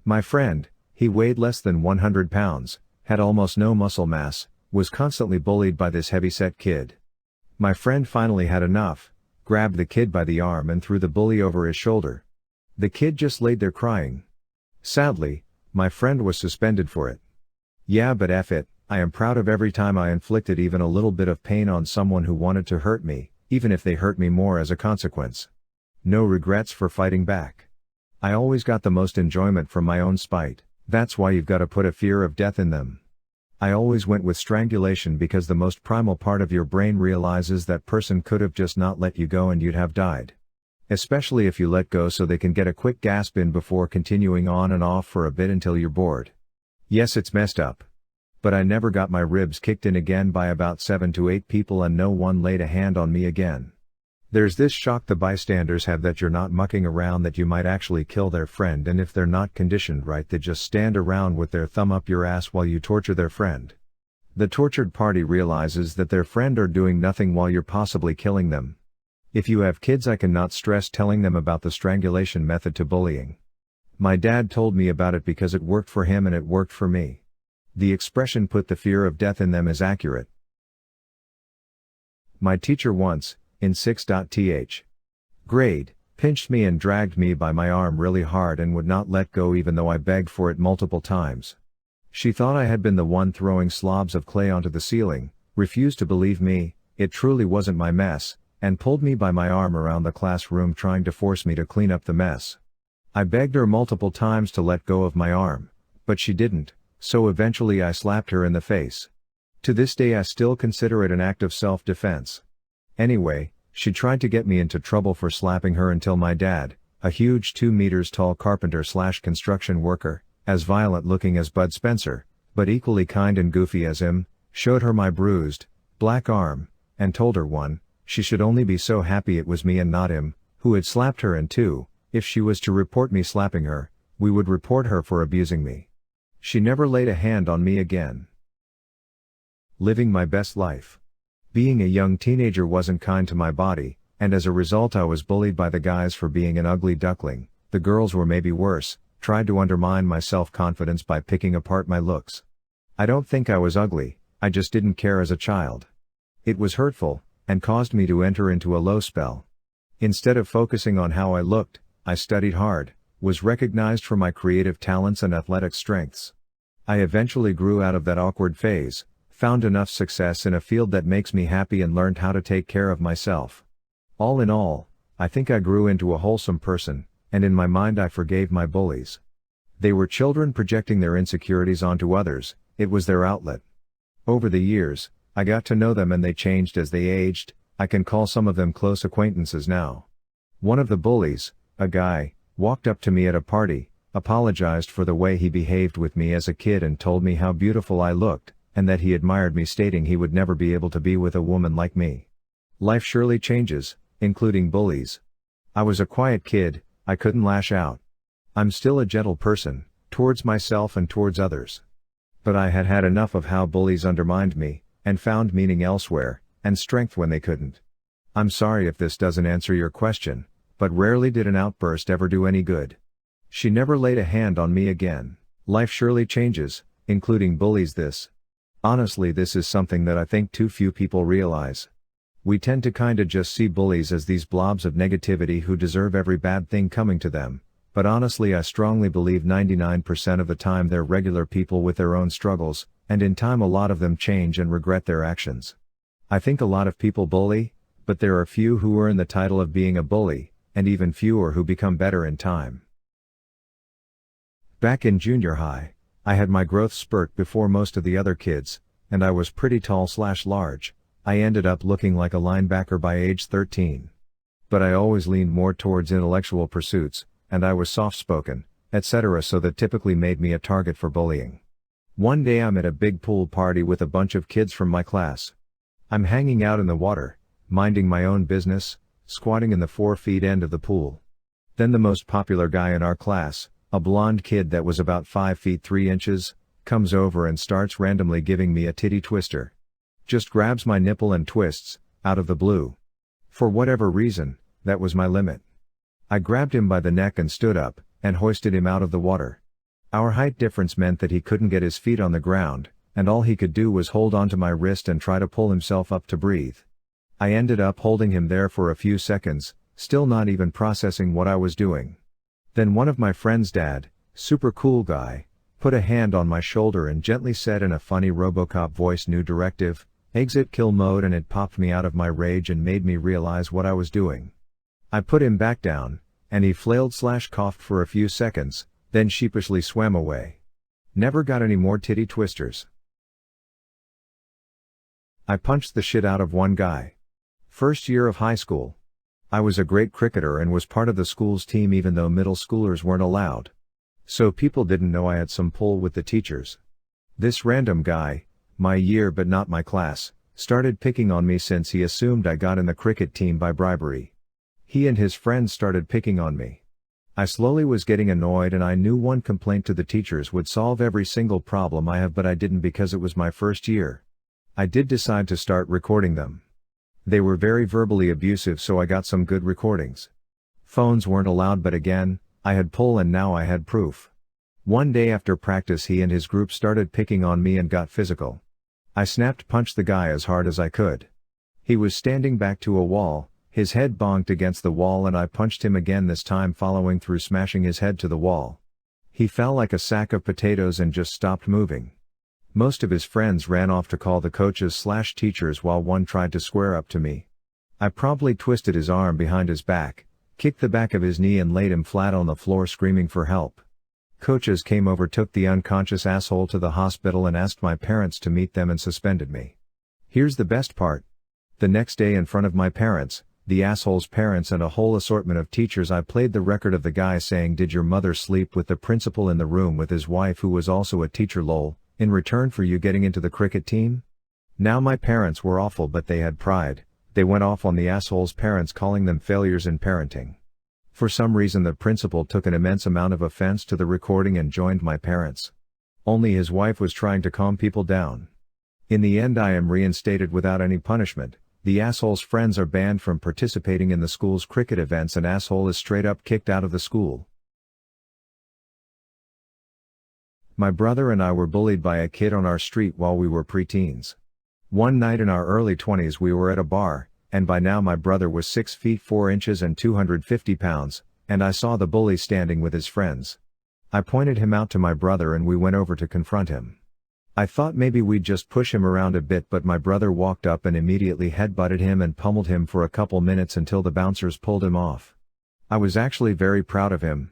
My friend, he weighed less than 100 pounds, had almost no muscle mass, was constantly bullied by this heavy-set kid. My friend finally had enough, grabbed the kid by the arm and threw the bully over his shoulder. The kid just laid there crying. Sadly, my friend was suspended for it. Yeah, but F it, I am proud of every time I inflicted even a little bit of pain on someone who wanted to hurt me, even if they hurt me more as a consequence. No regrets for fighting back. I always got the most enjoyment from my own spite. That's why you've got to put a fear of death in them. I always went with strangulation because the most primal part of your brain realizes that person could have just not let you go and you'd have died. Especially if you let go so they can get a quick gasp in before continuing on and off for a bit until you're bored. Yes, it's messed up. But I never got my ribs kicked in again by about 7 to 8 people and no one laid a hand on me again. There's this shock the bystanders have that you're not mucking around, that you might actually kill their friend, and if they're not conditioned right they just stand around with their thumb up your ass while you torture their friend. The tortured party realizes that their friend are doing nothing while you're possibly killing them. If you have kids, I cannot stress telling them about the strangulation method to bullying. My dad told me about it because it worked for him and it worked for me. The expression "put the fear of death in them" is accurate. My teacher once, in 6th grade, pinched me and dragged me by my arm really hard and would not let go even though I begged for it multiple times. She thought I had been the one throwing slobs of clay onto the ceiling, refused to believe me, it truly wasn't my mess, and pulled me by my arm around the classroom trying to force me to clean up the mess. I begged her multiple times to let go of my arm, but she didn't, so eventually I slapped her in the face. To this day I still consider it an act of self-defense. Anyway, she tried to get me into trouble for slapping her until my dad, a huge 2 meters tall carpenter/construction worker, as violent looking as Bud Spencer, but equally kind and goofy as him, showed her my bruised, black arm, and told her, she should only be so happy it was me and not him, who had slapped her, and 2, if she was to report me slapping her, we would report her for abusing me. She never laid a hand on me again. Living my best life. Being a young teenager wasn't kind to my body, and as a result I was bullied by the guys for being an ugly duckling. The girls were maybe worse, tried to undermine my self-confidence by picking apart my looks. I don't think I was ugly, I just didn't care as a child. It was hurtful, and caused me to enter into a low spell. Instead of focusing on how I looked, I studied hard, was recognized for my creative talents and athletic strengths. I eventually grew out of that awkward phase, found enough success in a field that makes me happy, and learned how to take care of myself. All in all, I think I grew into a wholesome person, and in my mind I forgave my bullies. They were children projecting their insecurities onto others, it was their outlet. Over the years, I got to know them and they changed as they aged. I can call some of them close acquaintances now. One of the bullies, a guy, walked up to me at a party, apologized for the way he behaved with me as a kid and told me how beautiful I looked, and that he admired me, stating he would never be able to be with a woman like me. Life surely changes, including bullies. I was a quiet kid, I couldn't lash out. I'm still a gentle person, towards myself and towards others. But I had had enough of how bullies undermined me, and found meaning elsewhere, and strength when they couldn't. I'm sorry if this doesn't answer your question, but rarely did an outburst ever do any good. She never laid a hand on me again. Life surely changes, including bullies. Honestly, this is something that I think too few people realize. We tend to kinda just see bullies as these blobs of negativity who deserve every bad thing coming to them, but honestly I strongly believe 99% of the time they're regular people with their own struggles, and in time a lot of them change and regret their actions. I think a lot of people bully, but there are few who earn the title of being a bully, and even fewer who become better in time. Back in junior high, I had my growth spurt before most of the other kids, and I was pretty tall/large. I ended up looking like a linebacker by age 13. But I always leaned more towards intellectual pursuits, and I was soft-spoken, etc., so that typically made me a target for bullying. One day I'm at a big pool party with a bunch of kids from my class. I'm hanging out in the water, minding my own business, squatting in the 4 feet end of the pool. Then the most popular guy in our class, a blonde kid that was about 5 feet 3 inches, comes over and starts randomly giving me a titty twister. Just grabs my nipple and twists, out of the blue. For whatever reason, that was my limit. I grabbed him by the neck and stood up, and hoisted him out of the water. Our height difference meant that he couldn't get his feet on the ground, and all he could do was hold onto my wrist and try to pull himself up to breathe. I ended up holding him there for a few seconds, still not even processing what I was doing. Then one of my friend's dad, super cool guy, put a hand on my shoulder and gently said in a funny RoboCop voice, "New directive, exit kill mode," and it popped me out of my rage and made me realize what I was doing. I put him back down, and he flailed/coughed for a few seconds, then sheepishly swam away. Never got any more titty twisters. I punched the shit out of one guy. First year of high school. I was a great cricketer and was part of the school's team even though middle schoolers weren't allowed. So people didn't know I had some pull with the teachers. This random guy, my year but not my class, started picking on me since he assumed I got in the cricket team by bribery. He and his friends started picking on me. I slowly was getting annoyed and I knew one complaint to the teachers would solve every single problem I have, but I didn't because it was my first year. I did decide to start recording them. They were very verbally abusive, so I got some good recordings. Phones weren't allowed, but again, I had pull and now I had proof. One day after practice he and his group started picking on me and got physical. I punched the guy as hard as I could. He was standing back to a wall, his head bonked against the wall, and I punched him again, this time following through, smashing his head to the wall. He fell like a sack of potatoes and just stopped moving. Most of his friends ran off to call the coaches/teachers while one tried to square up to me. I promptly twisted his arm behind his back, kicked the back of his knee and laid him flat on the floor screaming for help. Coaches came over, took the unconscious asshole to the hospital and asked my parents to meet them and suspended me. Here's the best part. The next day, in front of my parents, the asshole's parents and a whole assortment of teachers, I played the record of the guy saying, "Did your mother sleep with the principal in the room with his wife who was also a teacher lol, in return for you getting into the cricket team?" Now my parents were awful, but they had pride. They went off on the asshole's parents, calling them failures in parenting. For some reason the principal took an immense amount of offense to the recording and joined my parents. Only his wife was trying to calm people down. In the end I am reinstated without any punishment. The asshole's friends are banned from participating in the school's cricket events and asshole is straight up kicked out of the school. My brother and I were bullied by a kid on our street while we were preteens. One night in our early 20s we were at a bar, and by now my brother was 6 feet 4 inches and 250 pounds, and I saw the bully standing with his friends. I pointed him out to my brother and we went over to confront him. I thought maybe we'd just push him around a bit, but my brother walked up and immediately headbutted him and pummeled him for a couple minutes until the bouncers pulled him off. I was actually very proud of him,